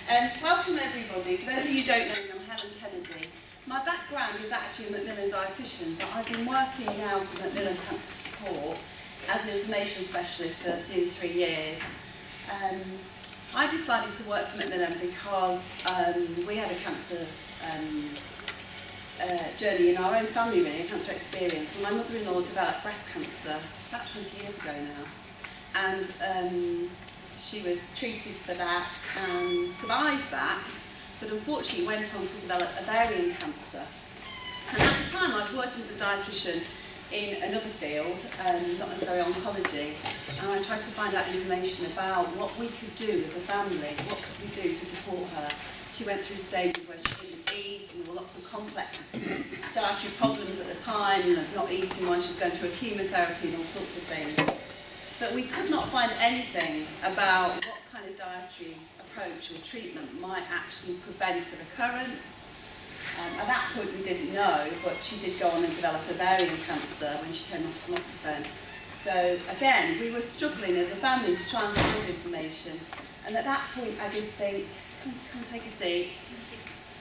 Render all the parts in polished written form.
Welcome everybody. For those of you who don't know me, I'm Helen Kennedy. My background is actually a Macmillan dietitian, but I've been working now for Macmillan Cancer Support as an information specialist for nearly 3 years. I decided to work for Macmillan because we had a cancer journey in our own family, really, a cancer experience. And my mother-in-law developed breast cancer about 20 years ago now. And she was treated for that and survived that, but unfortunately went on to develop ovarian cancer. And at the time I was working as a dietitian in another field, not necessarily oncology, and I tried to find out information about what we could do as a family, what could we do to support her. She went through stages where she couldn't eat, and there were lots of complex dietary problems at the time, not eating when she was going through a chemotherapy and all sorts of things. But we could not find anything about what kind of dietary approach or treatment might actually prevent a recurrence. At that point we didn't know, but she did go on and develop ovarian cancer when she came off tamoxifen. So again, we were struggling as a family to try and find information. And at that point I did think, come take a seat,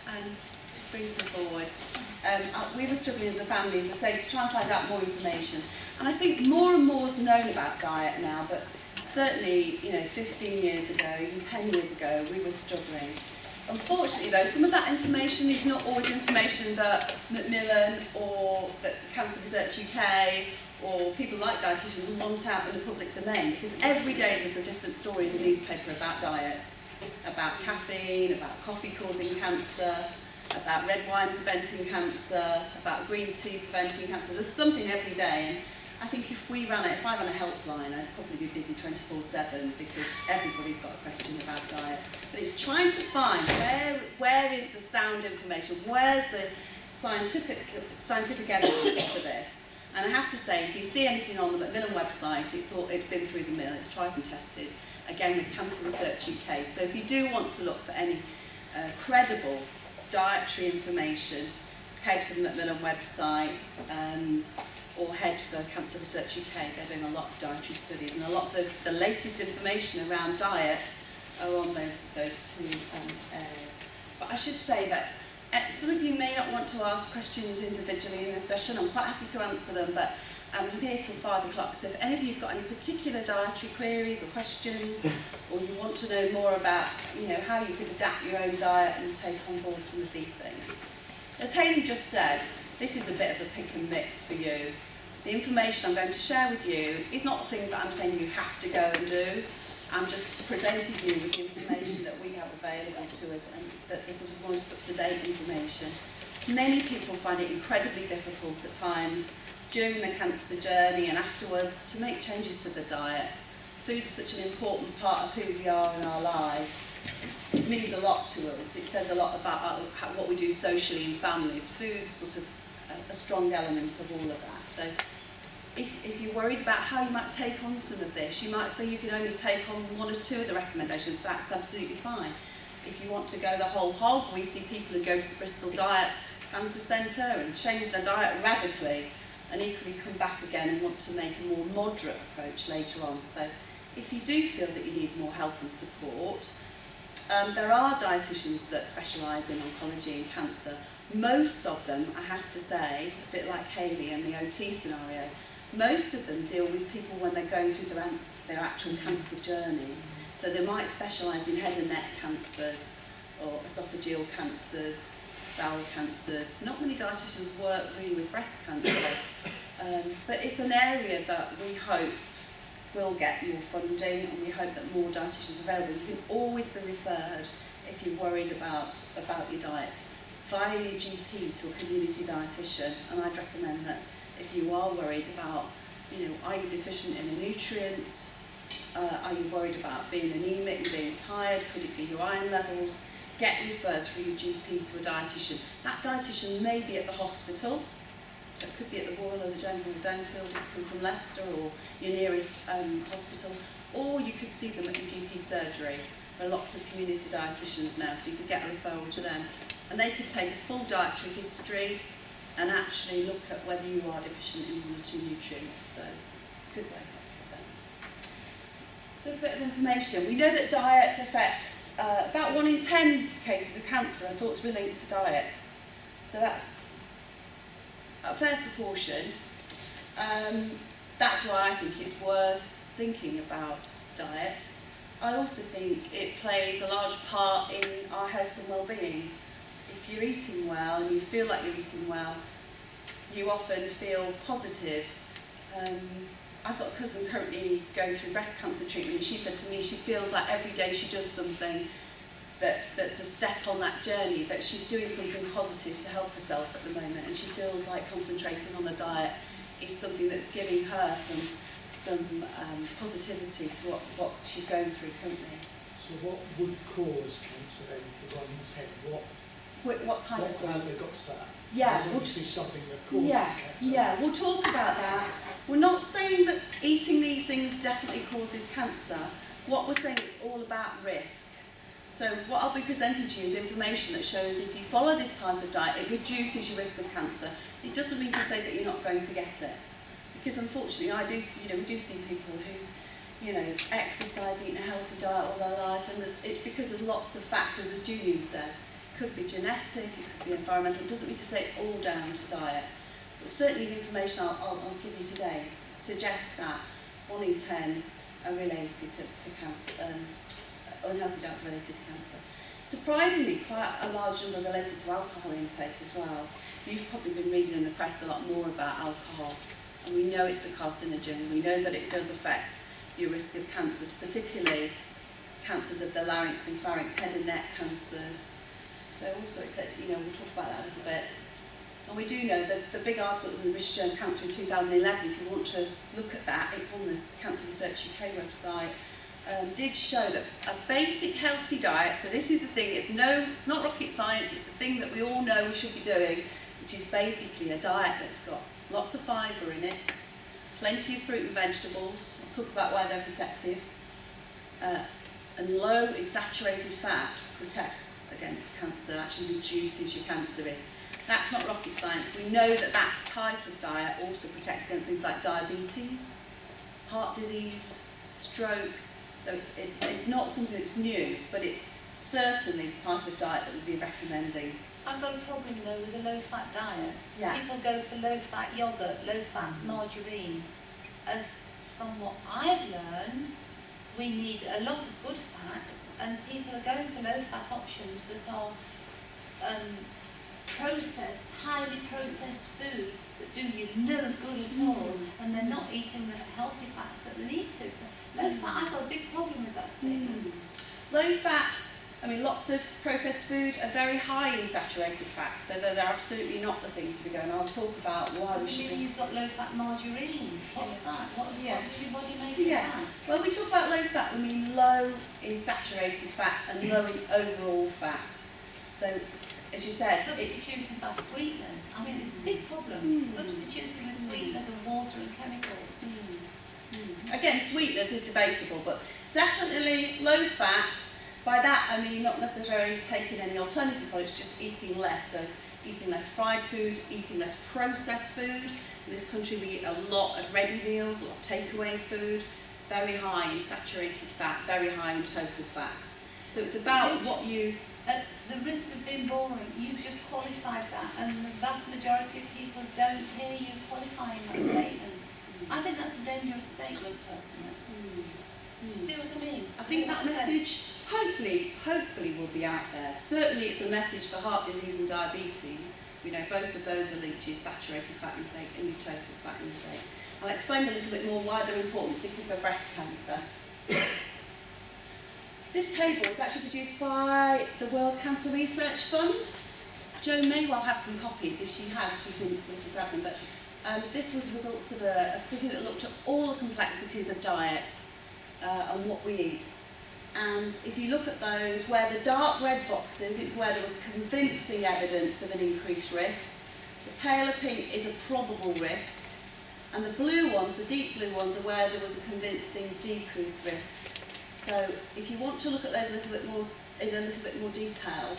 and just bring some forward. We were struggling as a family, as I say, to try and find out more information. And I think more and more is known about diet now, but certainly, 15 years ago, even 10 years ago, we were struggling. Unfortunately though, some of that information is not always information that Macmillan or that Cancer Research UK or people like dietitians want out in the public domain, because every day there's a different story in the newspaper about diet, about caffeine, about coffee causing cancer, about red wine preventing cancer, about green tea preventing cancer. There's something every day, and I think if I ran a helpline, I'd probably be busy 24/7 because everybody's got a question about diet. But it's trying to find where is the sound information, where's the scientific evidence for this. And I have to say, if you see anything on the Macmillan website, it's been through the mill, it's tried and tested, again with Cancer Research UK. So if you do want to look for any credible dietary information, head for the Macmillan website, or head for Cancer Research UK. They're doing a lot of dietary studies, and a lot of the latest information around diet are on those two areas. But I should say that some of you may not want to ask questions individually in this session. I'm quite happy to answer them, but I'm here till 5 o'clock. So if any of you have got any particular dietary queries or questions, or you want to know more about how you could adapt your own diet and take on board some of these things. As Hayley just said, this is a bit of a pick and mix for you. The information I'm going to share with you is not things that I'm saying you have to go and do. I'm just presenting you with the information that we have available to us, and that this is most up-to-date information. Many people find it incredibly difficult at times during the cancer journey and afterwards to make changes to the diet. Food's such an important part of who we are in our lives. It means a lot to us. It says a lot about what we do socially in families. Food's sort of a strong element of all of that. So if you're worried about how you might take on some of this, you might feel you can only take on 1 or 2 of the recommendations. That's absolutely fine. If you want to go the whole hog, we see people who go to the Bristol Diet Cancer Centre and change their diet radically, and equally come back again and want to make a more moderate approach later on. So if you do feel that you need more help and support, there are dietitians that specialise in oncology and cancer. Most of them, I have to say, a bit like Hayley and the OT scenario, most of them deal with people when they're going through their actual cancer journey. So they might specialise in head and neck cancers or esophageal cancers, bowel cancers. Not many dietitians work really with breast cancer, but it's an area that we hope will get more funding, and we hope that more dietitians are available. You can always be referred if you're worried about your diet via your GP to a community dietitian, and I'd recommend that if you are worried about, are you deficient in a nutrient, are you worried about being anemic and being tired, could it be your iron levels, get referred through your GP to a dietitian. That dietitian may be at the hospital, so it could be at the Royal or the General Denfield if you come from Leicester or your nearest hospital, or you could see them at your GP surgery. There are lots of community dietitians now, so you could get a referral to them. And they could take a full dietary history and actually look at whether you are deficient in 1 or 2 nutrients. So it's a good way to present. A little bit of information. We know that diet affects about 1 in 10 cases of cancer are thought to be linked to diet. So that's a fair proportion. That's why I think it's worth thinking about diet. I also think it plays a large part in our health and well-being. If you're eating well and you feel like you're eating well, you often feel positive. I've got a cousin currently going through breast cancer treatment, and she said to me she feels like every day she does something that's a step on that journey, that she's doing something positive to help herself at the moment, and she feels like concentrating on a diet is something that's giving her some positivity to what she's going through currently. So what would cause cancer then for 1 in 10? What type of how have they got to that? Yeah, there's obviously something that causes cancer. Yeah, we'll talk about that. We're not saying that eating these things definitely causes cancer. What we're saying is all about risk. So what I'll be presenting to you is information that shows if you follow this type of diet, it reduces your risk of cancer. It doesn't mean to say that you're not going to get it. Because unfortunately, we do see people who, exercise, eating a healthy diet all their life, and it's because there's lots of factors, as Julian said. It could be genetic, it could be environmental. It doesn't mean to say it's all down to diet. But certainly the information I'll give you today suggests that 1 in 10 are related to cancer, unhealthy diets are related to cancer. Surprisingly, quite a large number related to alcohol intake as well. You've probably been reading in the press a lot more about alcohol, and we know it's a carcinogen. We know that it does affect your risk of cancers, particularly cancers of the larynx and pharynx, head and neck cancers. So also it's that, we'll talk about that a little bit. And we do know that the big article that was in the British Journal of Cancer in 2011, if you want to look at that, it's on the Cancer Research UK website, did show that a basic healthy diet, so this is the thing, it's not rocket science, it's the thing that we all know we should be doing, which is basically a diet that's got lots of fibre in it, plenty of fruit and vegetables, I'll talk about why they're protective, and low in saturated fat protects against cancer, actually reduces your cancer risk. That's not rocket science. We know that that type of diet also protects against things like diabetes, heart disease, stroke. So it's not something that's new, but it's certainly the type of diet that we'd be recommending. I've got a problem though with a low-fat diet. Yeah. People go for low-fat yogurt, low-fat margarine. As from what I've learned, we need a lot of good fats, and people are going for low-fat options that are highly processed food that do you no good at all, and they're not eating the healthy fats that they need to. So low fat, I've got a big problem with that statement. Low fat, lots of processed food are very high in saturated fats, so they're absolutely not the thing to be going. I'll talk about why we should. You've got low fat margarine. What's that? What does your body make of that? Well, we talk about low fat, we mean low in saturated fats and low in overall fat. So, as you said, substituting by sweeteners. It's a big problem. Substituting with sweeteners and water and chemicals. Again, sweetness is debatable, but definitely low fat. By that I mean not necessarily taking any alternative products, just eating less. So eating less fried food, eating less processed food. In this country we eat a lot of ready meals, a lot of takeaway food, very high in saturated fat, very high in total fats. So it's about what you... At the risk of being boring, you've just qualified that, and the vast majority of people don't hear you qualifying that statement. I think that's a dangerous statement, personally. Do you see what I mean? I think that message hopefully will be out there. Certainly it's a message for heart disease and diabetes. We know both of those are linked to your saturated fat intake and your total fat intake. I'll explain a little bit more why they're important, particularly for breast cancer. This table was actually produced by the World Cancer Research Fund. Jo may well have some copies if she has, if you can grab them. But this was results of a study that looked at all the complexities of diet and what we eat. And if you look at those, where the dark red boxes, it's where there was convincing evidence of an increased risk. The paler pink is a probable risk. And the blue ones, the deep blue ones, are where there was a convincing decreased risk. So if you want to look at those in a little bit more detail,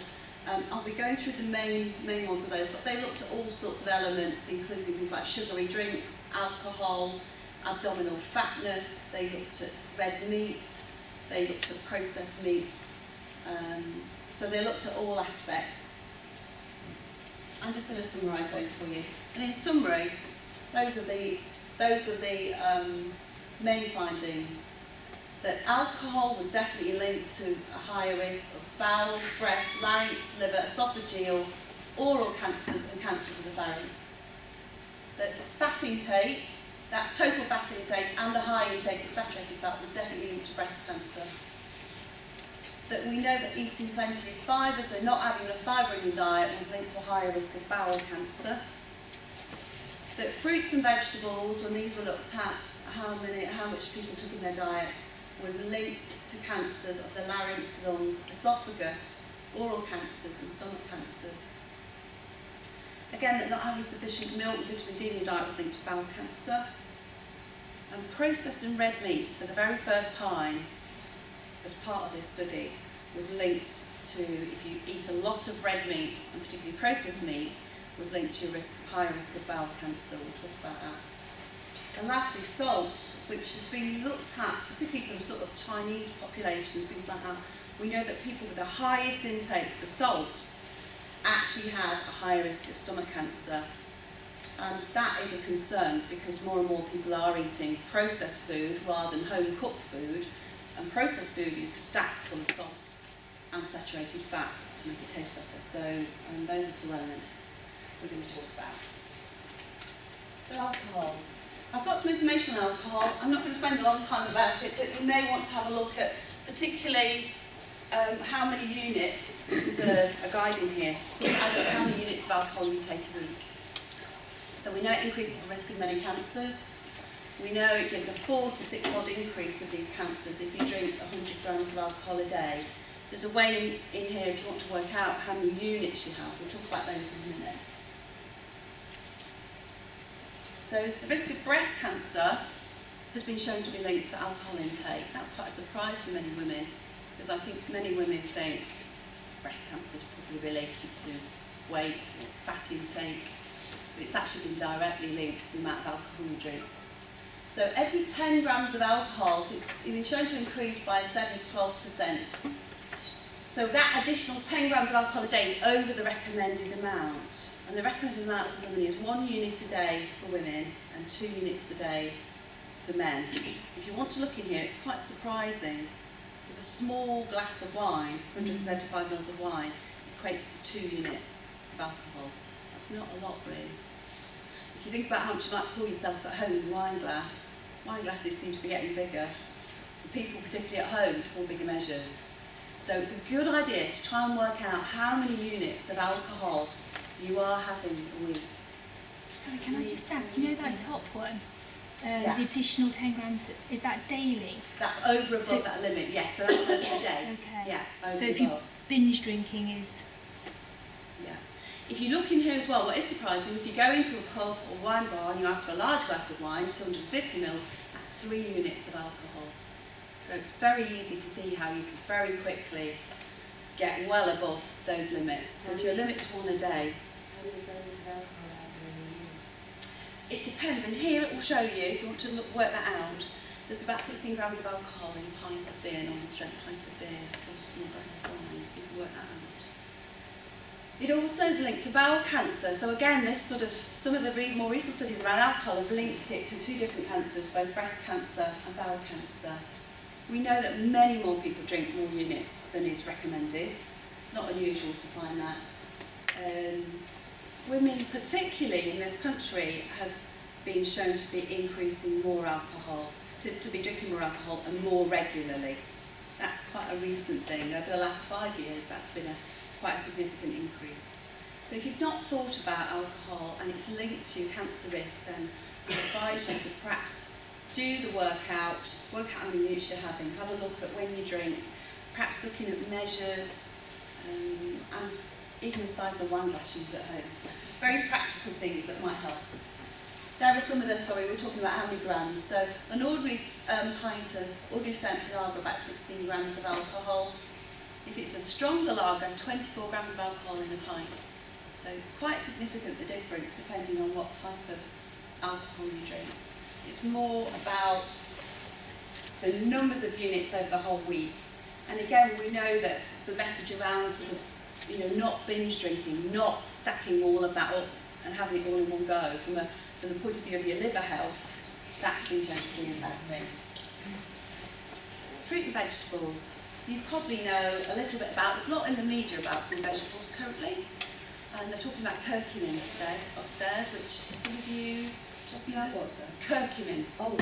I'll be going through the main ones of those, but they looked at all sorts of elements, including things like sugary drinks, alcohol, abdominal fatness, they looked at red meat, they looked at processed meats, So they looked at all aspects. I'm just going to summarise those for you. And in summary, those are the main findings. That alcohol was definitely linked to a higher risk of bowel, breast, larynx, liver, esophageal, oral cancers and cancers of the pharynx. That fat intake, that's total fat intake and a high intake of saturated fat, was definitely linked to breast cancer. That we know that eating plenty of fibre, so not having enough fibre in your diet, was linked to a higher risk of bowel cancer. That fruits and vegetables, when these were looked at, how much people took in their diets, was linked to cancers of the larynx, lung, esophagus, oral cancers and stomach cancers. Again, that not having sufficient milk and vitamin D in your diet was linked to bowel cancer. And processed and red meats, for the very first time, as part of this study, was linked to, if you eat a lot of red meat, and particularly processed meat, was linked to your high risk of bowel cancer. We'll talk about that. And lastly, salt, which has been looked at, particularly from sort of Chinese populations, things like that. We know that people with the highest intakes of salt actually have a higher risk of stomach cancer. And that is a concern because more and more people are eating processed food rather than home-cooked food. And processed food is stacked full of salt and saturated fat to make it taste better. So those are two elements we're going to talk about. So alcohol. I've got some information on alcohol. I'm not going to spend a long time about it, but you may want to have a look at particularly how many units. There's a guide in here to sort of add up how many units of alcohol you take a week. So we know it increases the risk of many cancers. We know it gives a 4 to 6-fold increase of these cancers if you drink 100 grams of alcohol a day. There's a way in here if you want to work out how many units you have. We'll talk about those in a minute. So the risk of breast cancer has been shown to be linked to alcohol intake. That's quite a surprise for many women, because I think many women think breast cancer is probably related to weight or fat intake, but it's actually been directly linked to the amount of alcohol you drink. So every 10 grams of alcohol, it's been shown to increase by 7 to 12%. So that additional 10 grams of alcohol a day is over the recommended amount. And the recommended amount for women is 1 unit a day for women and 2 units a day for men. If you want to look in here, it's quite surprising. There's a small glass of wine, 175 ml of wine, equates to 2 units of alcohol. That's not a lot, really. If you think about how much you might pour yourself at home in wine glasses seem to be getting bigger. For people, particularly at home, to pour bigger measures. So it's a good idea to try and work out how many units of alcohol you are having a week. Sorry, can I just ask, you know that top one? Yeah. The additional 10 grams, is that daily? That's over above that limit, yes, so that's every day. Okay. Yeah, over so if above. you binge drinking is... Yeah. If you look in here as well, what is surprising, if you go into a pub or wine bar and you ask for a large glass of wine, 250 ml, that's 3 units of alcohol. So it's very easy to see how you can very quickly get well above those limits. So if your limit's 1 a day, How many grams of alcohol are there in a unit? it depends, and here it will show you, if you want to work that out, there's about 16 grams of alcohol in a pint of beer, normal strength pint of beer, or a small glass of wine, so you can work that out. It also is linked to bowel cancer, so again, this sort of, some of the more recent studies around alcohol have linked it to 2 different cancers, both breast cancer and bowel cancer. We know that many more people drink more units than is recommended. It's not unusual to find that. Women, particularly in this country, have been shown to be increasing more alcohol, to be drinking more alcohol and more regularly. That's quite a recent thing. Over the last 5 years, that's been quite a significant increase. So if you've not thought about alcohol and it's linked to cancer risk, then I advise you to perhaps do the work out how many units you're having, have a look at when you drink, perhaps looking at measures, and even the size of the wine glass you use at home. Very practical things that might help. There are some of the, we're talking about how many grams. So an ordinary pint of ordinary strength lager, about 16 grams of alcohol. If it's a stronger lager, 24 grams of alcohol in a pint. So it's quite significant, the difference, depending on what type of alcohol you drink. It's more about the numbers of units over the whole week And again, we know that the message around sort of, you know, not binge drinking, not stacking all of that up and having it all in one go, from the point of view of your liver health, that's been shown to be a bad thing. Fruit and vegetables. You probably know a little bit about, there's a lot in the media about fruit and vegetables currently, and they're talking about curcumin today upstairs, which some of you know. What's that? Curcumin, Oh,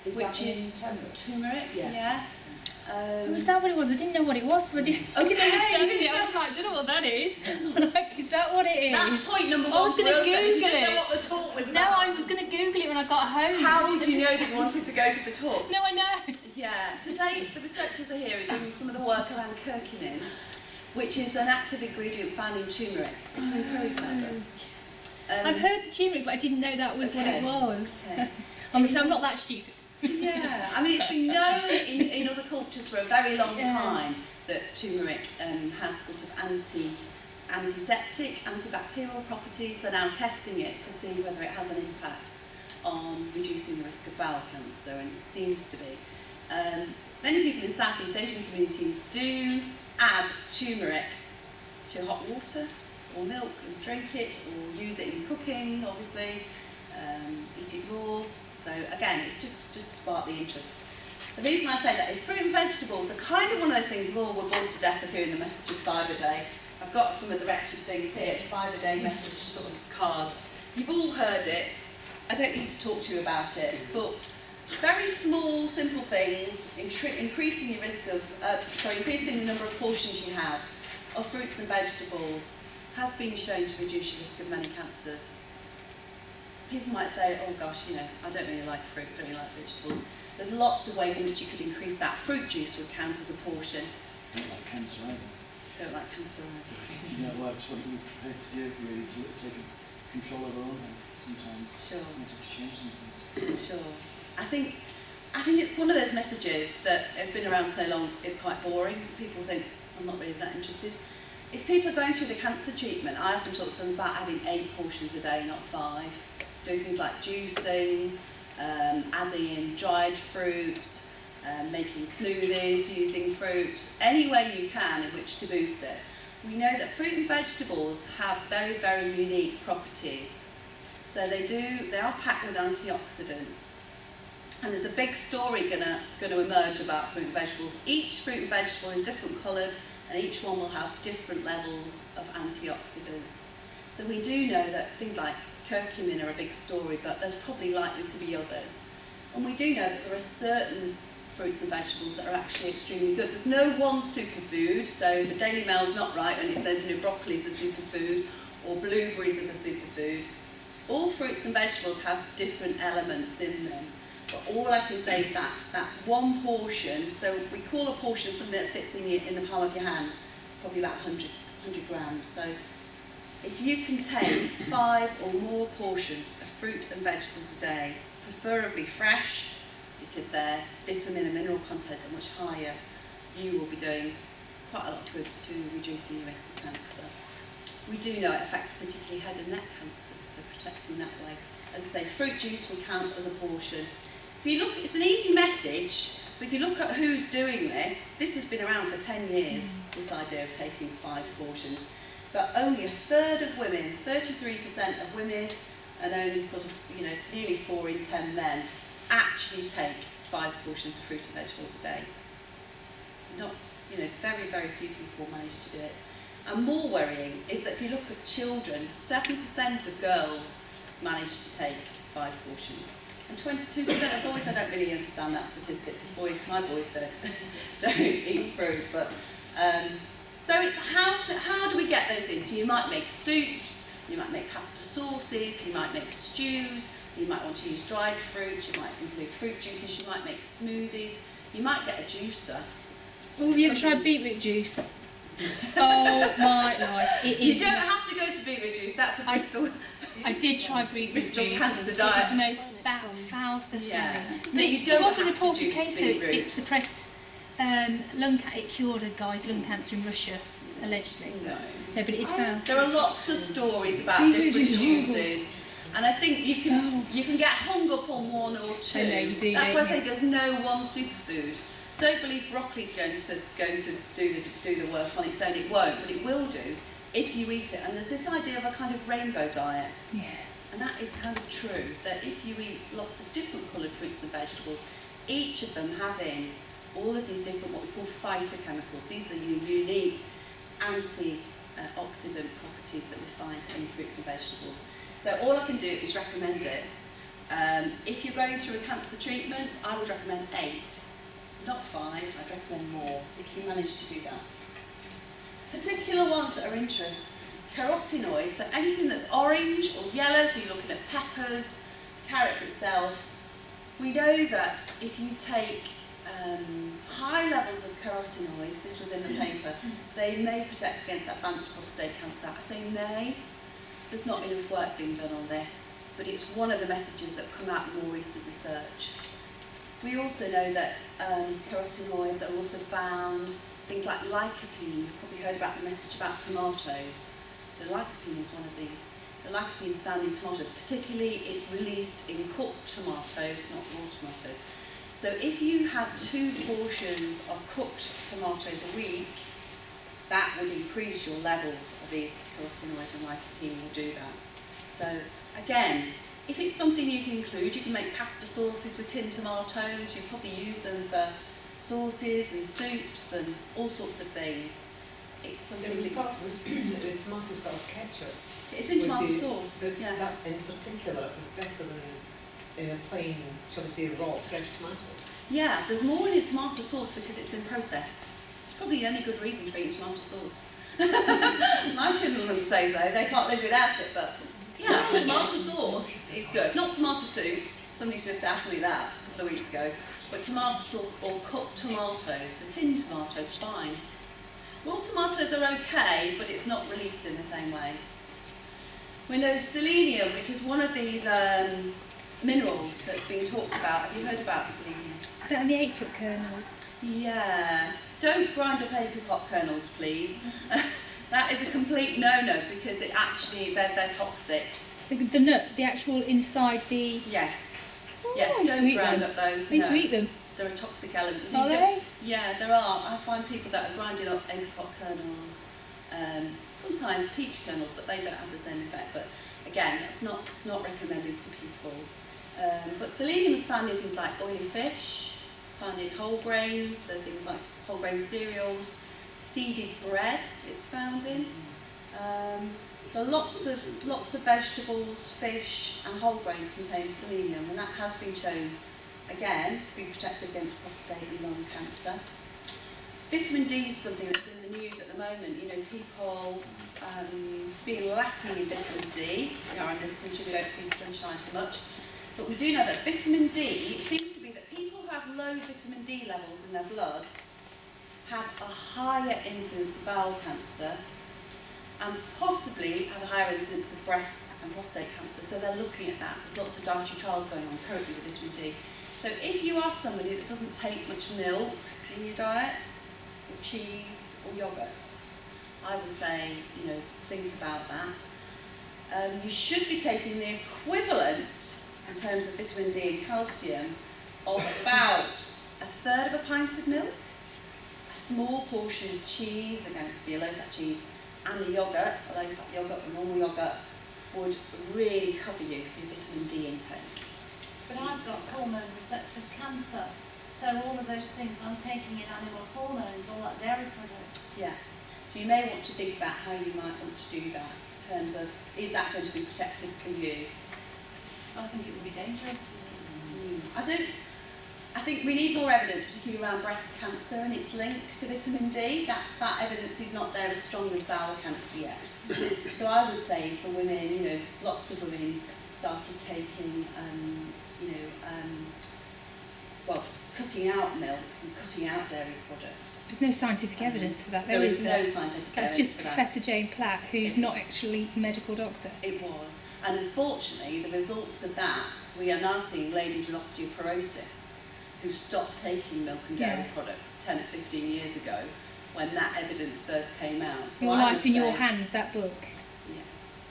is which that in is turmeric? turmeric, Yeah. Was that what it was? I didn't know what it was, so I didn't understand it. I was like, I don't know what that is. Like, is that what it is? That's point number one. I was going to for us, then. You Google didn't it. know what the talk was No, about. I was going to Google it when I got home. How I did didn't you know that understand. you wanted to go to the talk? No, I know. Yeah, today the researchers are here doing some of the work around curcumin, which is an active ingredient found in turmeric, which is in curry powder. I've heard the turmeric, but I didn't know that was what it was. Okay. So I'm not that stupid. Yeah, I mean it's been known in other cultures for a very long time that turmeric has sort of antiseptic, antibacterial properties. They're now testing it to see whether it has an impact on reducing the risk of bowel cancer, and it seems to be. Many people in Southeast Asian communities do add turmeric to hot water or milk and drink it, or use it in cooking, obviously, eat it raw. So again, it's just to spark the interest. The reason I say that is fruit and vegetables are kind of one of those things we're bored to death of hearing the message of 5 a day. I've got some of the wretched things here, 5 a day message sort of cards. You've all heard it. I don't need to talk to you about it, but very small, simple things, increasing your risk of, increasing the number of portions you have of fruits and vegetables has been shown to reduce your risk of many cancers. People might say, oh gosh, you know, I don't really like fruit, don't really like vegetables. There's lots of ways in which you could increase that. Fruit juice would count as a portion. Don't like cancer either. Don't like cancer either. You know, that's what we're prepared to do, really, to take control of our own health sometimes. Sure. We need to change some things. Sure. I think it's one of those messages that has been around so long, it's quite boring. People think, I'm not really that interested. If people are going through the cancer treatment, I often talk to them about having 8 portions a day, not 5. Doing things like juicing, adding in dried fruit, making smoothies using fruit, any way you can in which to boost it. We know that fruit and vegetables have very, very unique properties. So they are packed with antioxidants. And there's a big story going to emerge about fruit and vegetables. Each fruit and vegetable is different coloured, and each one will have different levels of antioxidants. So we do know that things like curcumin are a big story, but there's probably likely to be others. And we do know that there are certain fruits and vegetables that are actually extremely good. There's no one superfood, so the Daily Mail's not right when it says, you know, broccoli is a superfood or blueberries are the superfood. All fruits and vegetables have different elements in them. But all I can say is that one portion, so we call a portion something that fits in the palm of your hand, probably about 100 grams. So if you can take 5 or more portions of fruit and vegetables a day, preferably fresh, because their vitamin and mineral content are much higher, you will be doing quite a lot of good to reducing your risk of cancer. We do know it affects particularly head and neck cancers, so protecting that way. As I say, fruit juice will count as a portion. If you look, it's an easy message, but if you look at who's doing this has been around for 10 years, this idea of taking 5 portions. But only a third of women, 33% of women, and only sort of, you know, nearly 4 in 10 men actually take 5 portions of fruit and vegetables a day. Not, you know, very, very few people manage to do it. And more worrying is that if you look at children, 7% of girls manage to take 5 portions. And 22% of boys, I don't really understand that statistic, because my boys don't eat fruit. But so it's how do we get those in? So you might make soups, you might make pasta sauces, you might make stews, you might want to use dried fruit, you might include fruit juices, you might make smoothies, you might get a juicer. Oh, have you ever tried beetroot juice? Oh my life, it is. You don't have to go to beetroot juice, that's the Bristol. I did try beetroot Bristol juice. cancer It diet. was the most foul stuff Yeah. ever. No, you It don't was a have to reported juice case though. beetroot. It suppressed it cured a guy's lung cancer in Russia, allegedly. No. No, but it is foul. There are lots of stories about Beetroot different juice is awful. juices, and I think you can get hung up on one or two. I know, you do, That's don't why I you? say there's no one superfood. don't believe broccoli's going to do the work on its own. It won't, but it will do if you eat it. And there's this idea of a kind of rainbow diet. Yeah. And that is kind of true, that if you eat lots of different coloured fruits and vegetables, each of them having all of these different what we call phytochemicals, these are the unique antioxidant properties that we find in fruits and vegetables. So all I can do is recommend it. If you're going through a cancer treatment, I would recommend 8, not 5, I'd recommend more if you manage to do that. Particular ones that are interest, carotenoids, so anything that's orange or yellow, so you're looking at peppers, carrots itself. We know that if you take high levels of carotenoids, this was in the paper, they may protect against advanced prostate cancer. I say may, there's not enough work being done on this, but it's one of the messages that come out in more recent research. We also know that carotenoids are also found, things like lycopene. You've probably heard about the message about tomatoes. So lycopene is one of these. The lycopene is found in tomatoes, particularly it's released in cooked tomatoes, not raw tomatoes. So if you had 2 portions of cooked tomatoes a week, that would increase your levels of these carotenoids, and lycopene will do that. So again, if it's something you can include, you can make pasta sauces with tinned tomatoes, you probably use them for sauces and soups and all sorts of things. It's something It was that thought with tomato sauce ketchup. it's in tomato was the- sauce. That, Yeah. that in particular was better than plain, shall we say, raw, fresh tomato. Yeah, there's more in tomato sauce because it's been processed. It's probably the only good reason to eat tomato sauce. My children wouldn't say so, they can't live without it, but yeah, tomato sauce is good. Not tomato soup, somebody just asked me that a couple of weeks ago, but tomato sauce or cooked tomatoes, the tinned tomatoes, fine. Raw tomatoes are okay, but it's not released in the same way. We know selenium, which is one of these minerals that's being talked about. Have you heard about selenium? Is that in the apricot kernels? Yeah. Don't grind up apricot kernels, please. That is a complete no-no because it actually, they're toxic. The nut, the actual inside the... Yes. Oh, Yeah, I used to don't eat grind them. up those. I used to no. eat them. They're a toxic element. You Are don't- they? Yeah, there are. I find people that are grinding up apricot kernels, sometimes peach kernels, but they don't have the same effect. But again, that's not recommended to people. But selenium is found in things like oily fish. It's found in whole grains, so things like whole grain cereals, seeded bread. It's found in. There are lots of vegetables, fish, and whole grains contain selenium, and that has been shown again to be protective against prostate and lung cancer. Vitamin D is something that's in the news at the moment. You know, people being lacking in vitamin D. We are in this country, we don't see the sunshine so much. But we do know that vitamin D, it seems to be that people who have low vitamin D levels in their blood have a higher incidence of bowel cancer and possibly have a higher incidence of breast and prostate cancer. So they're looking at that. There's lots of dietary trials going on currently with vitamin D. So if you are somebody that doesn't take much milk in your diet, or cheese, or yoghurt, I would say, you know, think about that. You should be taking the equivalent in terms of vitamin D and calcium of about 1/3 of a pint of milk, a small portion of cheese, again it could be a low-fat cheese, and a yoghurt, a low-fat yoghurt, a normal yoghurt, would really cover you for your vitamin D intake. But I've got hormone receptive cancer, so all of those things I'm taking in animal hormones, all that dairy products. Yeah. So you may want to think about how you might want to do that in terms of, is that going to be protective for you? I think it would be dangerous. I think we need more evidence, particularly around breast cancer and its link to vitamin D. That evidence is not there as strong as bowel cancer yet. So I would say for women, you know, lots of women started taking, cutting out milk and cutting out dairy products. There's no scientific evidence for that, There is no there? scientific That's evidence just for that. Professor Jane Platt, who's not actually a medical doctor. It was. And unfortunately, the results of that, we are now seeing ladies with osteoporosis who stopped taking milk and dairy products 10 or 15 years ago when that evidence first came out. So Your I Life would in Your say- Hands, that book.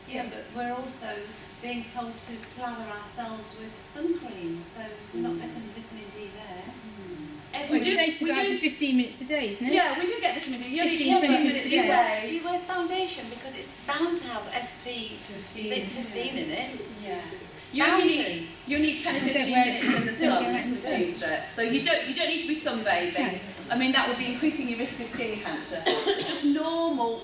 Yeah, but we're also being told to slather ourselves with sun cream, so we're not getting vitamin D there. We It's do- safe to we go out do- for 15 minutes a day, isn't it? Yeah, we do get vitamin D. You only 15, need 20 minutes a minutes a day. Do you wear foundation? Because it's bound to have SP 15 in it. Yeah. You need 10 or I don't 15 wear minutes it. in the Don't sun wear it to in the sun. produce it. So you don't need to be sunbathing. No. I mean, that would be increasing your risk of skin cancer. Just normal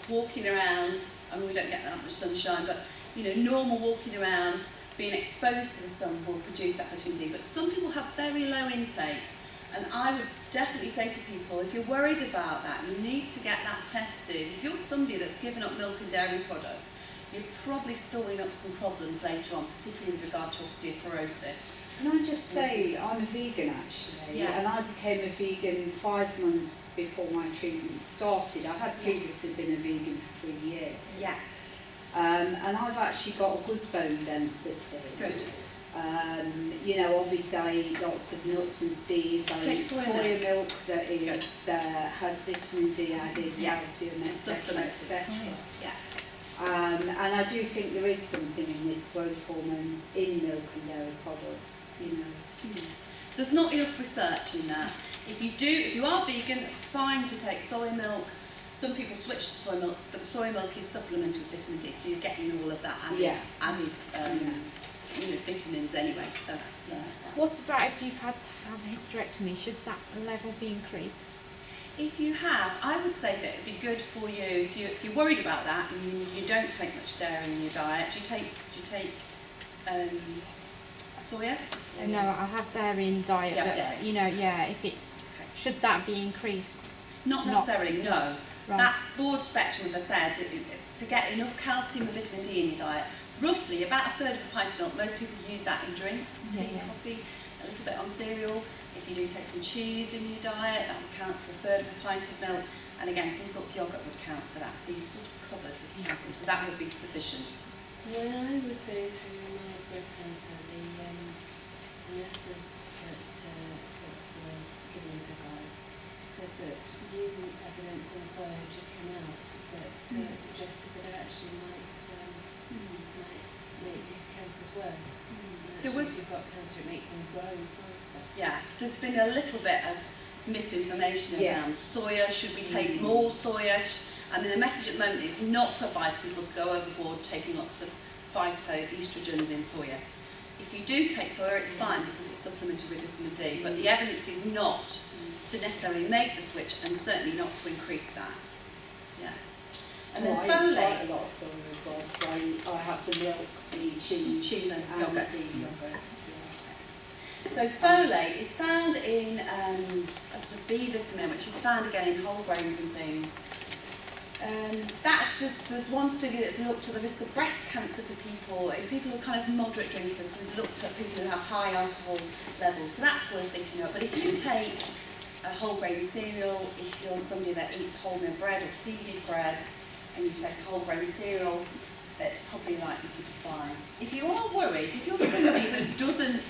walking around. I mean, we don't get that much sunshine, but normal walking around, being exposed to the sun will produce that vitamin D. But some people have very low intakes, and I would definitely say to people, if you're worried about that, you need to get that tested. If you're somebody that's given up milk and dairy products, you're probably storing up some problems later on, particularly with regard to osteoporosis. Can I just say, I'm a vegan actually, Yeah. and I became a vegan 5 months before my treatment started. I had previously been a vegan for 3 years. Yeah, And I've actually got a good bone density. good. Obviously I eat lots of nuts and seeds. I Take eat soy soya milk. milk that is, has vitamin D added, Yeah. calcium, etc. Supplemented. etc. Yeah. And I do think there is something in this growth hormones in milk and dairy products. There's not enough research in that. If you are vegan, it's fine to take soy milk. Some people switch to soy milk, but the soy milk is supplemented with vitamin D, so you're getting all of that added vitamins anyway. So yeah, that's fine. What about if you've had to have a hysterectomy? Should that level be increased? If you have, I would say that it'd be good for you if you're worried about that and you don't take much dairy in your diet. Do you take soya? No, I have dairy in diet, Yeah, but dairy. if it's Okay. should that be increased? Not necessarily, no. Right. That broad spectrum, as I said, to get enough calcium and vitamin D in your diet, roughly about a third of a pint of milk. Most people use that in drinks, tea, Yeah. coffee, a little bit on cereal. If you do take some cheese in your diet, that would count for a third of a pint of milk. And again, some sort of yoghurt would count for that. So you're sort of covered with calcium. So that would be sufficient. When I was going through my breast cancer, the nurses that were giving us advice said that new evidence on soy had just come out that suggested that it actually might make cancers worse. There was- If you've got cancer, it makes them grow faster. Yeah, there's been a little bit of misinformation Yeah. around soya. Should we take more soya? I mean, the message at the moment is not to advise people to go overboard taking lots of phytoestrogens in soya. If you do take soya, it's fine because it's supplemented with vitamin D, but the evidence is not to necessarily make the switch and certainly not to increase that. Yeah. And then I eat quite a folate. lot of soya as well, so I have the milk, the cheese and and yoghurt. the yogurt. So folate is found in a sort of B vitamin, which is found again in whole grains and things. There's one study that's looked at the risk of breast cancer for people who are kind of moderate drinkers. We've looked at people who have high alcohol levels, so that's worth thinking of. But if you take a whole grain cereal, if you're somebody that eats wholemeal bread or seeded bread, and you take a whole grain cereal, it's probably likely to decline. If you are worried, if you're somebody who doesn't,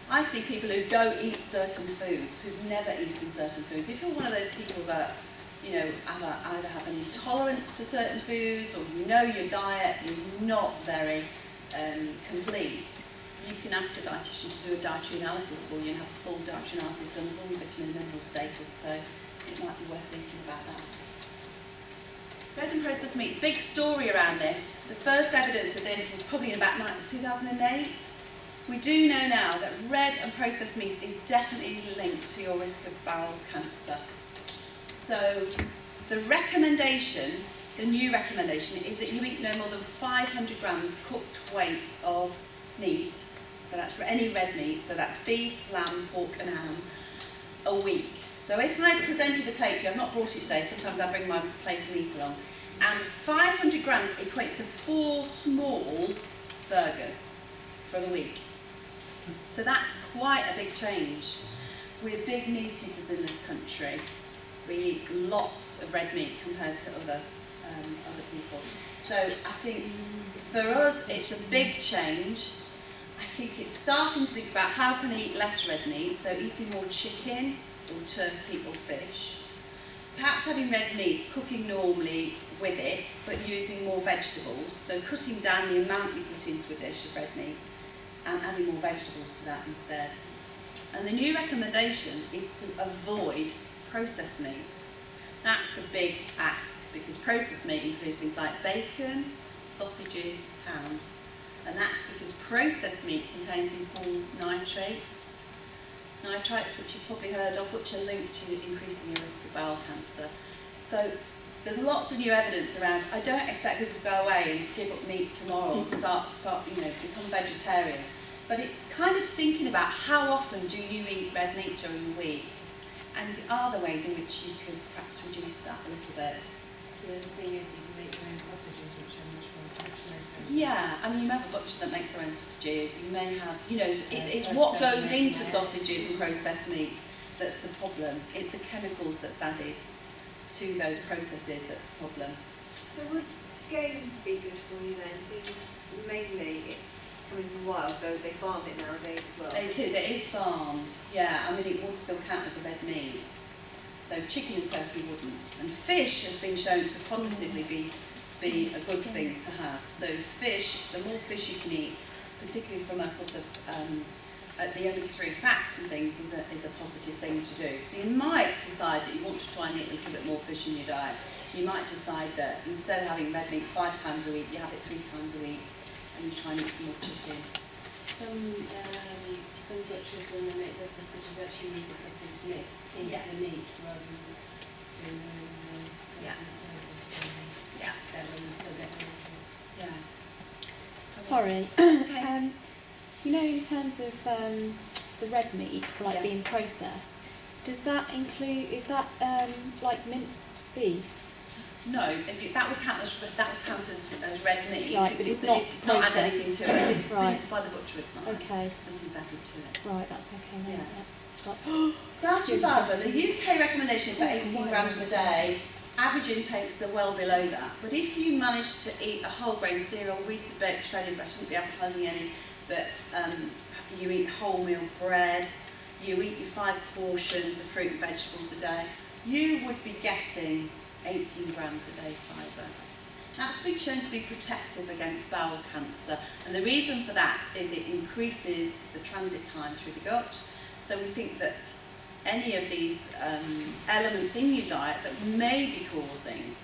I see people who don't eat certain foods, who've never eaten certain foods. If you're one of those people that either have an intolerance to certain foods, or your diet is not very complete, you can ask a dietitian to do a dietary analysis for you and have a full dietary analysis done of all your vitamin and mineral status. So it might be worth thinking about that. Red and processed meat, big story around this. The first evidence of this was probably in about 2008. So we do know now that red and processed meat is definitely linked to your risk of bowel cancer. So the new recommendation is that you eat no more than 500 grams cooked weight of meat. So that's any red meat, so that's beef, lamb, pork and ham, a week. So if I presented a plate to you, I've not brought it today, sometimes I bring my plate of meat along, and 500 grams equates to 4 small burgers for the week. So that's quite a big change. We're big meat eaters in this country. We eat lots of red meat compared to other people. So I think for us it's a big change. I think it's starting to think about how can I eat less red meat, so eating more chicken or turkey or fish. Perhaps having red meat, cooking normally with it, but using more vegetables, so cutting down the amount you put into a dish of red meat and adding more vegetables to that instead. And the new recommendation is to avoid processed meat. That's a big ask because processed meat includes things like bacon, sausages, ham. And that's because processed meat contains simple nitrates. Nitrates, which you've probably heard of, which are linked to increasing your risk of bowel cancer. So there's lots of new evidence around. I don't expect people to go away and give up meat tomorrow and start, become vegetarian. But it's kind of thinking about how often do you eat red meat during the week, and are there ways in which you could perhaps reduce that a little bit? The other thing is you can make your own sausages, which are much more functional. Yeah, I mean, you may have a butcher that makes their own sausages. You may have, it's what goes into sausages and processed meat that's the problem. It's the chemicals that's added to those processes that's the problem. So would game be good for you then? Seems mainly coming from wild, though they farm it nowadays as well. It is farmed, yeah. I mean, it would still count as a red meat. So chicken and turkey wouldn't. And fish has been shown to positively be a good thing to have. So fish, the more fish you can eat, particularly from a sort of the omega-3 fats and things, is a positive thing to do. So you might decide that you want to try and eat a little bit more fish in your diet. You might decide that instead of having red meat 5 times a week, you have it 3 times a week, and you try and eat some more chicken. Some butchers, when they make their sausages, actually use a sausage mix into the meat rather than doing their own process. Yeah. That way you still get the Yeah. Sorry. Okay. You know, in terms of the red meat, like Yeah. being processed, does that include? Is that like minced beef? No, that would count as red meat. Right, but it's not It's not added anything to it. It's Right. minced by the butcher. It's not. Okay. Nothing's added to it. Right, that's okay. Then. Yeah. Dietary fibre. The UK recommendation for 18 grams a day. Average intakes are well below that. But if you manage to eat a whole grain cereal, wheated baked shredders, I shouldn't be advertising any, but you eat wholemeal bread, you eat your 5 portions of fruit and vegetables a day, you would be getting 18 grams a day fibre. That's been shown to be protective against bowel cancer, and the reason for that is it increases the transit time through the gut. So we think that any of these elements in your diet that may be causing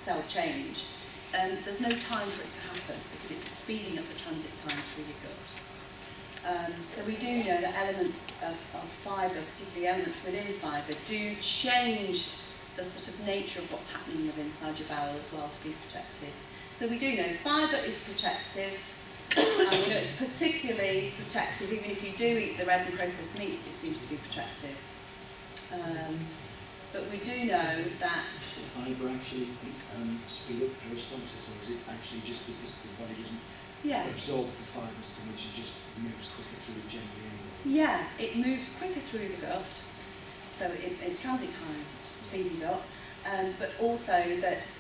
cell change, there's no time for it to happen because it's speeding up the transit time through your gut. So we do know that elements of fibre, particularly elements within fibre, do change the sort of nature of what's happening within inside your bowel as well to be protected. So we do know fibre is protective, and we know it's particularly protective even if you do eat the red and processed meats, it seems to be protective. But we do know that... Does the fibre actually speed up peristalsis, or is it actually just because the body doesn't absorb the fibres so much, it just moves quicker through generally anyway? Yeah, it moves quicker through the gut, so it's transit time speeded up, but also that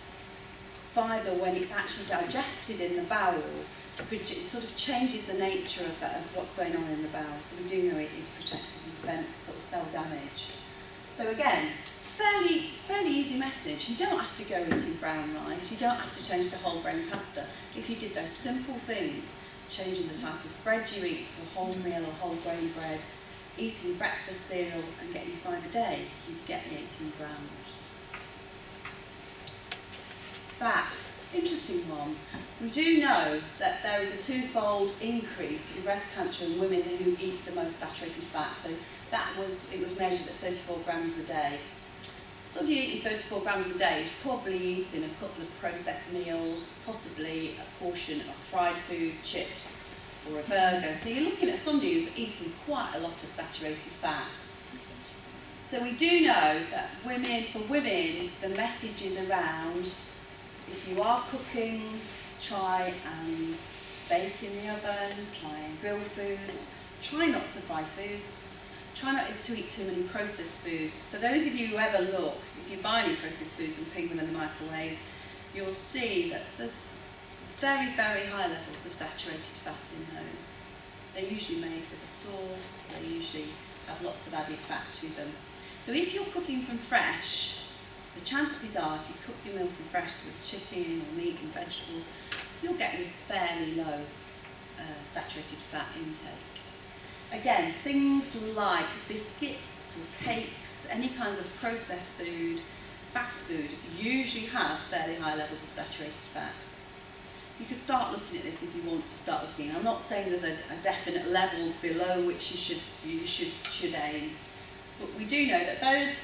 fibre, when it's actually digested in the bowel, it sort of changes the nature of what's going on in the bowel. So we do know it is protective and prevents sort of cell damage. So again, fairly easy message. You don't have to go eating brown rice. You don't have to change to whole grain pasta. If you did those simple things, changing the type of bread you eat to wholemeal or whole grain bread, eating breakfast cereal and getting your 5 a day, you'd get the 18 grams. Fat, interesting one. We do know that there is a 2-fold increase in breast cancer in women who eat the most saturated fat. So it was measured at 34 grams a day. Somebody eating 34 grams a day is probably eating a couple of processed meals, possibly a portion of fried food, chips, or a burger. So you're looking at somebody who's eating quite a lot of saturated fat. So we do know that for women, the message is around, if you are cooking, try and bake in the oven, try and grill foods, try not to fry foods, try not to eat too many processed foods. For those of you who ever look, if you buy any processed foods and ping them in the microwave, you'll see that there's very, very high levels of saturated fat in those. They're usually made with a sauce, they usually have lots of added fat to them. So if you're cooking from fresh, the chances are if you cook your meal from fresh with chicken or meat and vegetables, you're getting fairly low saturated fat intake. Again, things like biscuits or cakes, any kinds of processed food, fast food, usually have fairly high levels of saturated fat. You could start looking at this if you want to start looking. I'm not saying there's a definite level below which you should aim, but we do know that those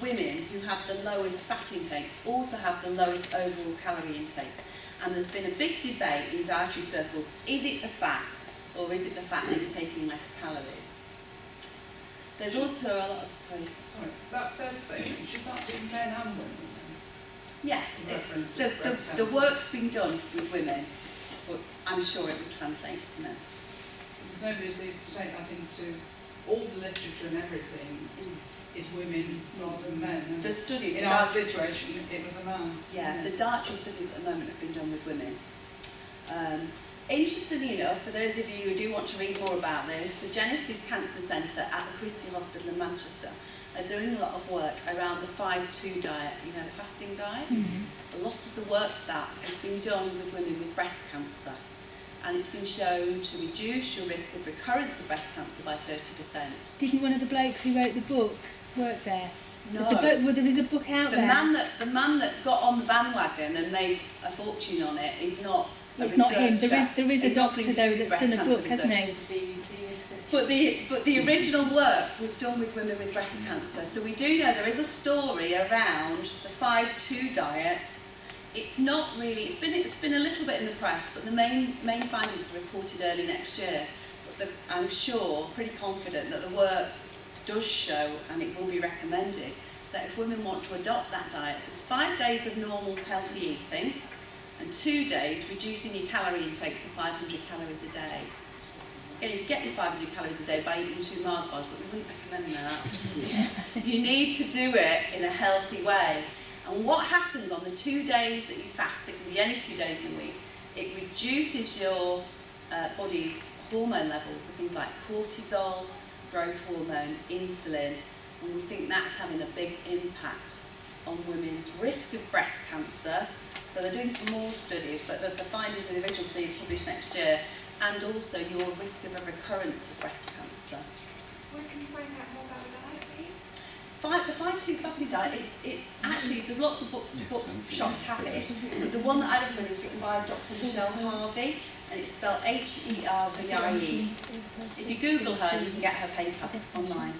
women who have the lowest fat intakes also have the lowest overall calorie intakes. And there's been a big debate in dietary circles, is it the fat or is it the fact that you're taking less calories? There's also a lot of, sorry, that first statement, should that be men and women? Yeah, the work's been done with women, but I'm sure it would translate to men. Because nobody seems to take that into all the literature and everything is women rather than men. And the studies in our situation, it was a man. Yeah, the dietary studies at the moment have been done with women. Interestingly enough, for those of you who do want to read more about this, the Genesis Cancer Centre at the Christie Hospital in Manchester are doing a lot of work around the 5-2 diet, you know, the fasting diet. A lot of the work for that has been done with women with breast cancer, and it's been shown to reduce your risk of recurrence of breast cancer by 30%. Didn't one of the blokes who wrote the book work there? No. There is a book out there. The man that got on the bandwagon and made a fortune on it is not. It's not him. There is a doctor though that's done a book, hasn't he? But the original work was done with women with breast cancer. So we do know there is a story around the 5-2 diet. It's not really. It's been a little bit in the press, but the main findings are reported early next year. But I'm sure, pretty confident that the work does show, and it will be recommended, that if women want to adopt that diet, so it's 5 days of normal healthy eating, and 2 days reducing your calorie intake to 500 calories a day. Again, you get your 500 calories a day by eating 2 Mars bars, but we wouldn't recommend that. You need to do it in a healthy way. And what happens on the 2 days that you fast, it can be any 2 days in a week, it reduces your body's hormone levels, so things like cortisol, growth hormone, insulin, and we think that's having a big impact on women's risk of breast cancer. So they're doing some more studies, but the findings of the original study are published next year, and also your risk of a recurrence of breast cancer. Where can you find out more about the diet, please? The 5-2 fasting diet, it's actually, there's lots of bookshops have it, but the one that I recommend is written by Dr. Michelle Harvey, and it's spelled Hervie. If you Google her, you can get her paper online.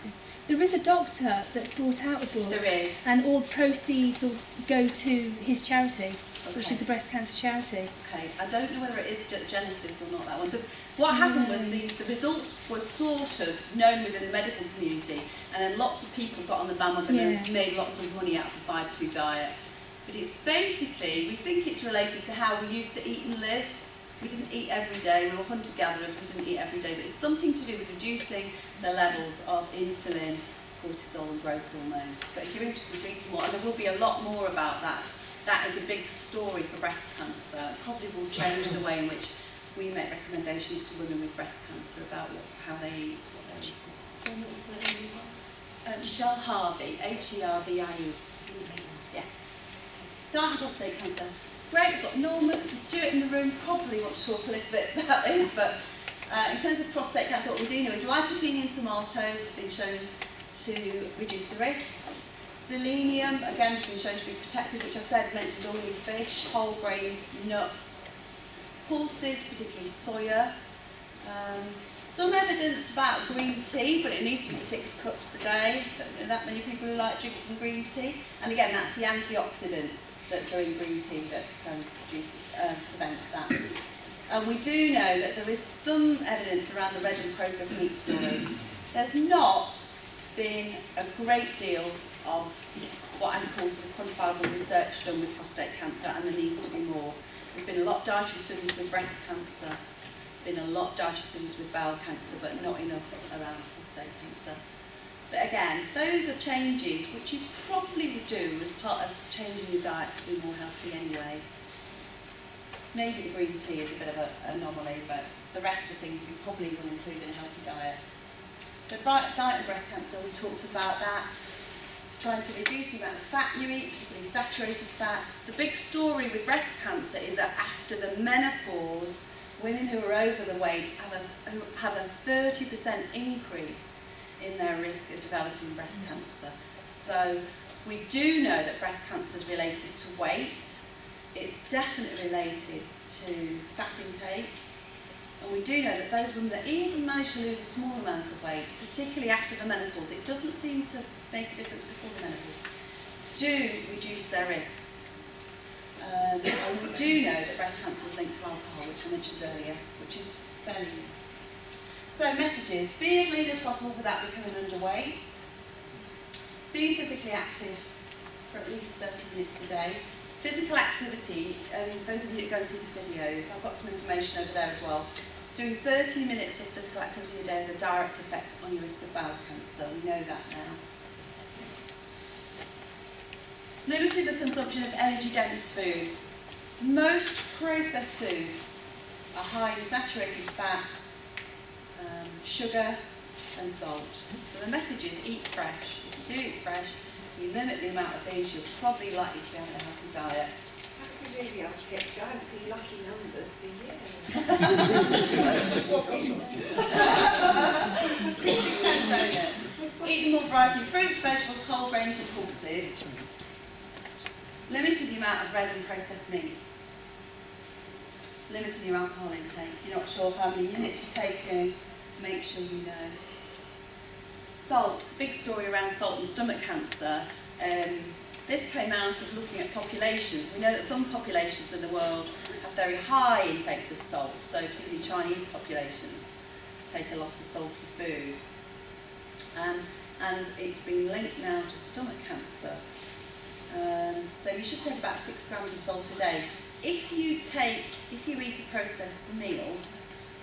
There is a doctor that's brought out a book. There is. And all proceeds will go to his charity, which Okay. is a breast cancer charity. Okay, I don't know whether it is Genesis or not, that one. What happened was the results were sort of known within the medical community, and then lots of people got on the bandwagon and made lots of money out of the 5-2 diet. But it's basically, we think it's related to how we used to eat and live. We didn't eat every day, we were hunter-gatherers, we didn't eat every day, but it's something to do with reducing the levels of insulin, cortisol and growth hormone. But if you're interested, read some more, and there will be a lot more about that. That is a big story for breast cancer. It probably will change the way in which we make recommendations to women with breast cancer about how they eat, what they're eating. Michelle Harvey, Hervie. Yeah. Diet and prostate cancer. Great, we've got Norman and Stuart in the room, probably want to talk a little bit about this, but in terms of prostate cancer, what we do know is lycopene in tomatoes has been shown to reduce the risk. Selenium, again, has been shown to be protective, which I said mentioned oily fish, whole grains, nuts, pulses, particularly soya. Some evidence about green tea, but it needs to be 6 cups a day. Don't know that many people who like drinking green tea. And again, that's the antioxidants that are in green tea that prevents that. And we do know that there is some evidence around the red and processed meat story. There's not been a great deal of what I call sort of quantifiable research done with prostate cancer, and there needs to be more. There's been a lot of dietary studies with breast cancer, been a lot of dietary studies with bowel cancer, but not enough around prostate cancer. But again, those are changes which you probably would do as part of changing your diet to be more healthy anyway. Maybe the green tea is a bit of an anomaly, but the rest of things you probably will include in a healthy diet. So diet and breast cancer, we talked about that. Trying to reduce the amount of fat you eat, particularly saturated fat. The big story with breast cancer is that after the menopause, women who are over the weight have a 30% increase in their risk of developing breast cancer. So we do know that breast cancer is related to weight. It's definitely related to fat intake. And we do know that those women that even manage to lose a small amount of weight, particularly after the menopause, it doesn't seem to make a difference before the menopause, do reduce their risk. And we do know that breast cancer is linked to alcohol, which I mentioned earlier, which is fairly new. So messages: be as lean as possible without becoming underweight. Be physically active for at least 30 minutes a day. Physical activity, those of you that go and see the videos, I've got some information over there as well. Doing 30 minutes of physical activity a day has a direct effect on your risk of bowel cancer. We know that now. Limiting the consumption of energy-dense foods. Most processed foods are high in saturated fat, sugar and salt. So the message is eat fresh. If you do eat fresh, you limit the amount of things, you're probably likely to be having a healthy diet. That's really hard to get to. I haven't seen lucky numbers for years. Eating more variety of fruits, vegetables, whole grains and pulses. Limiting the amount of red and processed meat. Limiting your alcohol intake. If you're not sure how many units you're taking, make sure you know. Salt, big story around salt and stomach cancer. This came out of looking at populations. We know that some populations in the world have very high intakes of salt, so particularly Chinese populations take a lot of salty food. And it's been linked now to stomach cancer. So you should take about 6 grams of salt a day. If you eat a processed meal,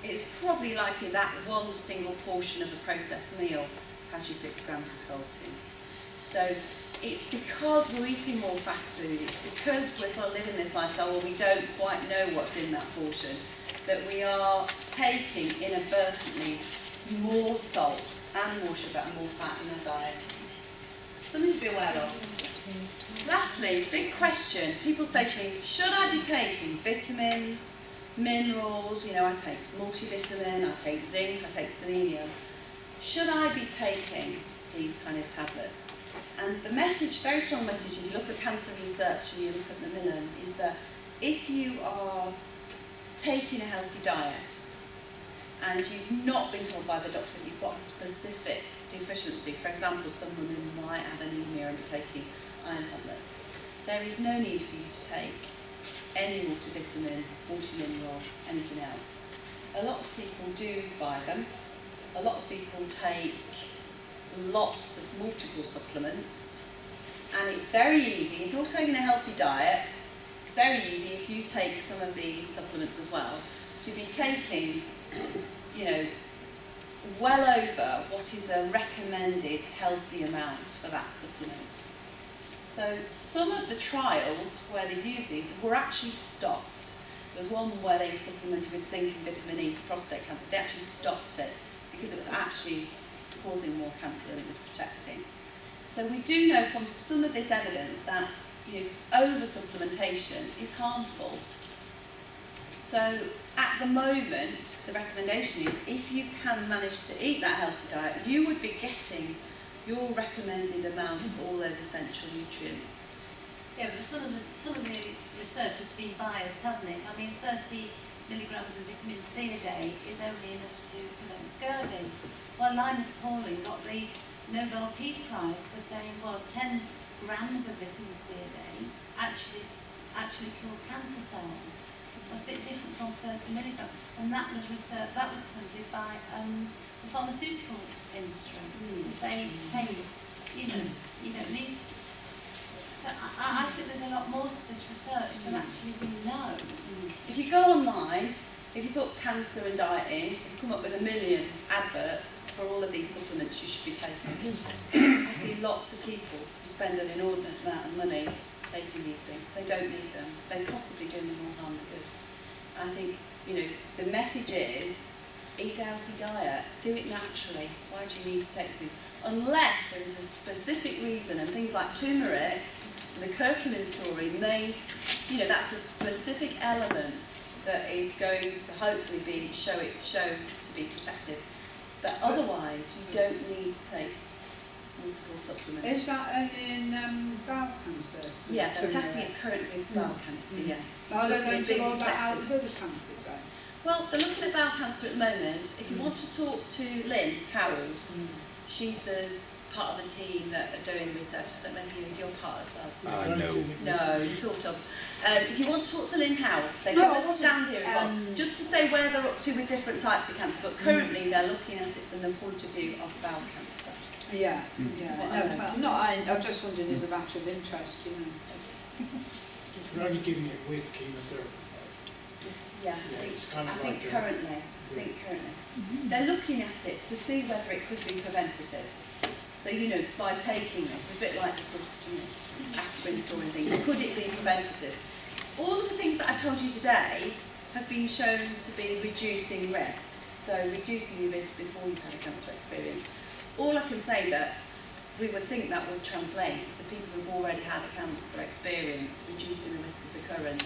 it's probably likely that one single portion of a processed meal has your 6 grams of salt in. So it's because we're eating more fast food, it's because we're sort of living this lifestyle where we don't quite know what's in that portion, that we are taking inadvertently more salt and more sugar and more fat in our diets. Something to be aware of. Lastly, big question. People say to me, should I be taking vitamins, minerals? You know, I take multivitamin, I take zinc, I take selenium. Should I be taking these kind of tablets? And the message, very strong message, if you look at cancer research and you look at Macmillan, is that if you are taking a healthy diet and you've not been told by the doctor that you've got a specific deficiency, for example, some women might have anemia and be taking iron tablets, there is no need for you to take any multivitamin, multimineral, anything else. A lot of people do buy them. A lot of people take lots of multiple supplements, and it's very easy, if you're taking a healthy diet, it's very easy if you take some of these supplements as well, to be taking, you know, well over what is a recommended healthy amount for that supplement. So some of the trials where they used these were actually stopped. There was one where they supplemented with zinc and vitamin E for prostate cancer. They actually stopped it because it was actually causing more cancer than it was protecting. So we do know from some of this evidence that, you know, over-supplementation is harmful. So at the moment, the recommendation is if you can manage to eat that healthy diet, you would be getting your recommended amount of all those essential nutrients. Yeah, but some of the research has been biased, hasn't it? I mean, 30 milligrams of vitamin C a day is only enough to prevent scurvy. Well, Linus Pauling got the Nobel Peace Prize for saying, well, 10 grams of vitamin C a day actually kills cancer cells. That's a bit different from 30 milligrams. And that was research, that was funded by the pharmaceutical industry to say, hey, you know, you don't need. So I think there's a lot more to this research than actually we know. If you go online, if you put cancer and diet in, you come up with 1 million adverts for all of these supplements you should be taking. I see lots of people who spend an inordinate amount of money taking these things. They don't need them. They possibly do them more harm than good. I think, you know, the message is, eat a healthy diet, do it naturally. Why do you need to take these? Unless there is a specific reason, and things like turmeric, the curcumin story may, you know, that's a specific element that is going to hopefully show to be protective. But otherwise, you don't need to take multiple supplements. Is that only in bowel cancer? Yeah, they're testing it currently with bowel cancer, yeah. Are they going to Being roll that out protected. with other cancers then? Well, they're looking at bowel cancer at the moment. If you want to talk to Lynn Howells, she's the part of the team that are doing research. I don't know if you're part as well. No, sort of. If you want to talk to Lynn Howells, they've got a stand here as well, just to say where they're up to with different types of cancer. But currently, they're looking at it from the point of view of bowel cancer. Yeah, yeah. No, I'm just wondering as a matter of interest, you know. We're only giving it with chemotherapy. Yeah, I think currently. They're looking at it to see whether it could be preventative. So, you know, by taking this, a bit like the sort of aspirin story and things, could it be preventative? All of the things that I've told you today have been shown to be reducing risk. So reducing your risk before you've had a cancer experience. All I can say that we would think that would translate to people who've already had a cancer experience, reducing the risk of recurrence.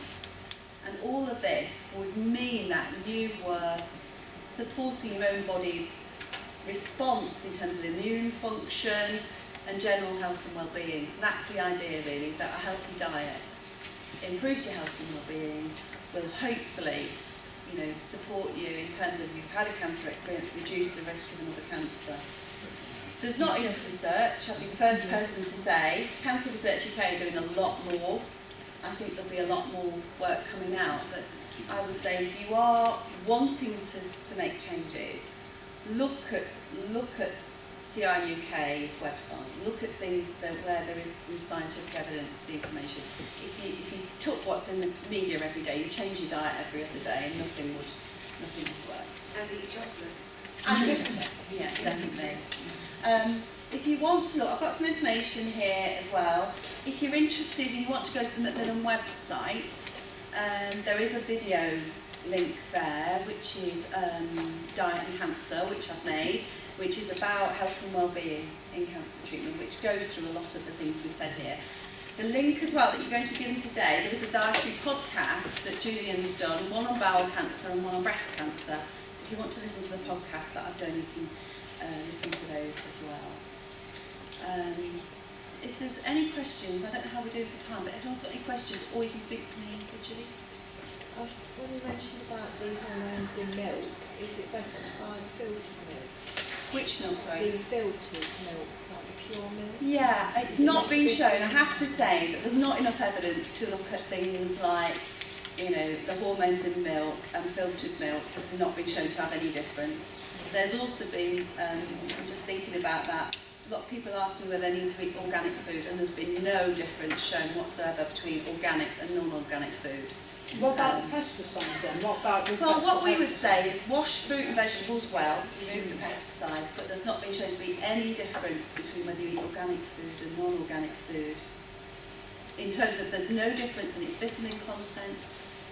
And all of this would mean that you were supporting your own body's response in terms of immune function and general health and well-being. So that's the idea really, that a healthy diet improves your health and well-being, will hopefully, you know, support you in terms of you've had a cancer experience, reduce the risk of another cancer. There's not enough research. I'll be the first person to say Cancer Research UK are doing a lot more. I think there'll be a lot more work coming out, but I would say if you are wanting to make changes, look at CRUK's website, look at things where there is some scientific evidence, information. If you took what's in the media every day, you change your diet every other day, and nothing would work. And eat chocolate. And eat chocolate, yeah, definitely. If you want to look, I've got some information here as well. If you're interested and you want to go to the Macmillan website, there is a video link there, which is Diet and Cancer, which I've made, which is about health and well-being in cancer treatment, which goes through a lot of the things we've said here. The link as well that you're going to be given today, there is a dietary podcast that Julian's done, one on bowel cancer and one on breast cancer. So if you want to listen to the podcast that I've done, you can listen to those as well. If there's any questions, I don't know how we're doing for time, but if anyone's got any questions, or you can speak to me individually. When you mentioned about the hormones in milk, is it better to buy filtered milk? Which milk, sorry? The filtered milk, like the pure milk? Yeah, it's not been shown. I have to say that there's not enough evidence to look at things like, you know, the hormones in milk and filtered milk has not been shown to have any difference. There's also been, I'm just thinking about that, a lot of people ask me whether they need to eat organic food, and there's been no difference shown whatsoever between organic and non-organic food. What about pesticides then? Well, what we would say is wash fruit and vegetables well, remove the pesticides, but there's not been shown to be any difference between whether you eat organic food and non-organic food. In terms of there's no difference in its vitamin content,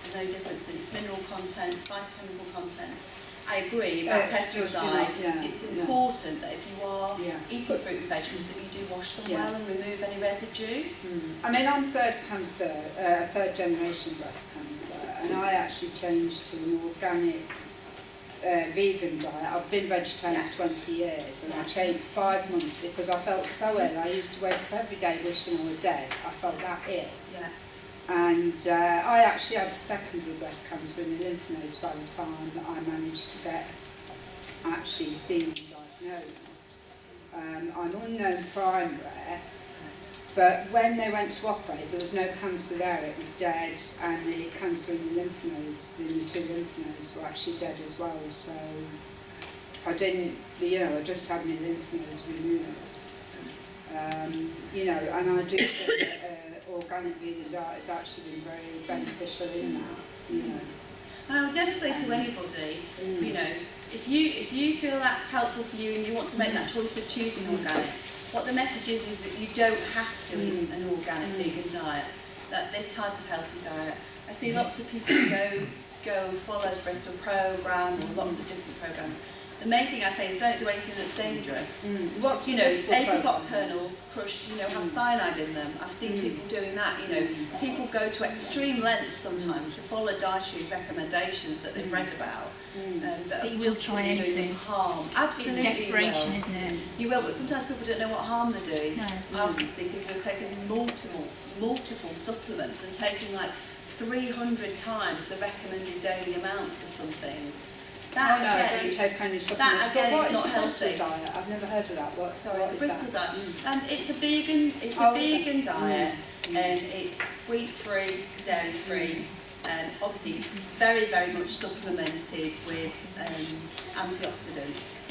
there's no difference in its mineral content, phytochemical content. I agree about pesticides. It's important that if you are eating fruit and vegetables that you do wash them well and remove any residue. I mean, I'm third generation breast cancer, and I actually changed to an organic vegan diet. I've been vegetarian for 20 years, and I changed 5 months because I felt so ill. I used to wake up every day wishing I were dead. I felt that ill. Yeah. And I actually had secondary breast cancer in the lymph nodes by the time that I managed to get actually seen and diagnosed. I'm unknown primary, but when they went to operate, there was no cancer there, it was dead, and the cancer in the lymph nodes, in the 2 lymph nodes, were actually dead as well. So I didn't, you know, I just had my lymph nodes removed. You know, and I do think that organic vegan diet has actually been very beneficial in that, you know. And I would never say to anybody, you know, if you feel that's helpful for you and you want to make that choice of choosing organic, what the message is that you don't have to eat an organic vegan diet, that this type of healthy diet. I see lots of people go and follow the Bristol programme or lots of different programmes. the main thing I say is don't do anything that's dangerous. What's You the know, vegetable apricot program? kernels crushed, you know, have cyanide in them. I've seen people doing that, you know. People go to extreme lengths sometimes to follow dietary recommendations that they've read about. That But you are will try possibly doing them anything. harm. Absolutely It's desperation, you will. isn't it? You will, but sometimes people don't know what harm they're doing. No. I often see people who have taken multiple supplements and taking like 300 times the recommended daily amounts of something. That Oh, no, I again don't is take any supplements. that again But what is not the Bristol healthy. diet? I've never heard of that. What the is Bristol that? diet. It's a vegan. It's a Oh, is it? vegan diet, and it's wheat-free, dairy-free, and obviously very, very much supplemented with antioxidants.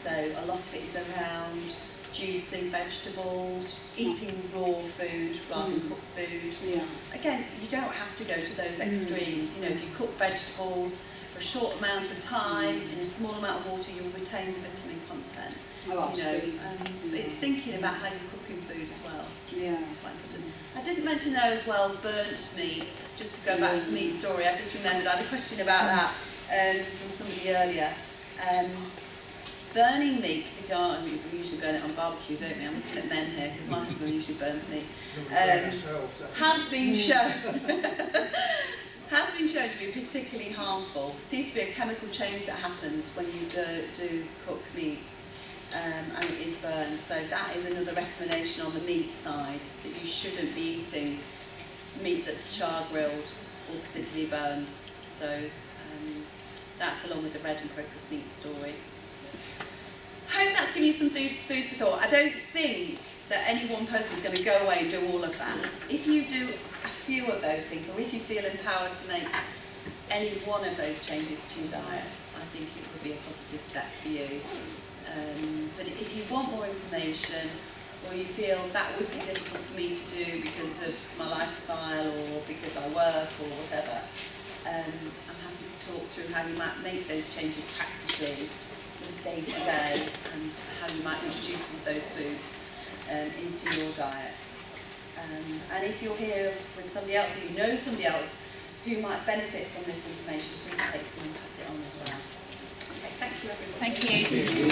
So a lot of it is around juicing vegetables, eating raw food rather than cooked food. Yeah. Again, you don't have to go to those extremes. You know, if you cook vegetables for a short amount of time in a small amount of water, you'll retain the vitamin content. Oh, You know, absolutely. it's thinking about how you're cooking food as well. Yeah. Quite important. I didn't mention there as well burnt meat. Just to go back to the meat story, I just remembered I had a question about that from somebody earlier. Burning meat, particularly, we usually burn it on barbecue, don't we? I'm looking at men here because my husband usually burns meat. Has been shown has been shown to be particularly harmful. Seems to be a chemical change that happens when you do cook meat, and it is burned. So that is another recommendation on the meat side, that you shouldn't be eating meat that's char grilled or particularly burned. So that's along with the red and processed meat story. Hope that's given you some food for thought. I don't think that any one person is going to go away and do all of that. If you do a few of those things, or if you feel empowered to make any one of those changes to your diet, I think it would be a positive step for you. But if you want more information, or you feel that would be difficult for me to do because of my lifestyle or because I work or whatever, I'm happy to talk through how you might make those changes practically, day to day, and how you might introduce some of those foods into your diet. And if you're here with somebody else, or you know somebody else who might benefit from this information, please take some and pass it on as well. Okay, thank you everybody. Thank you.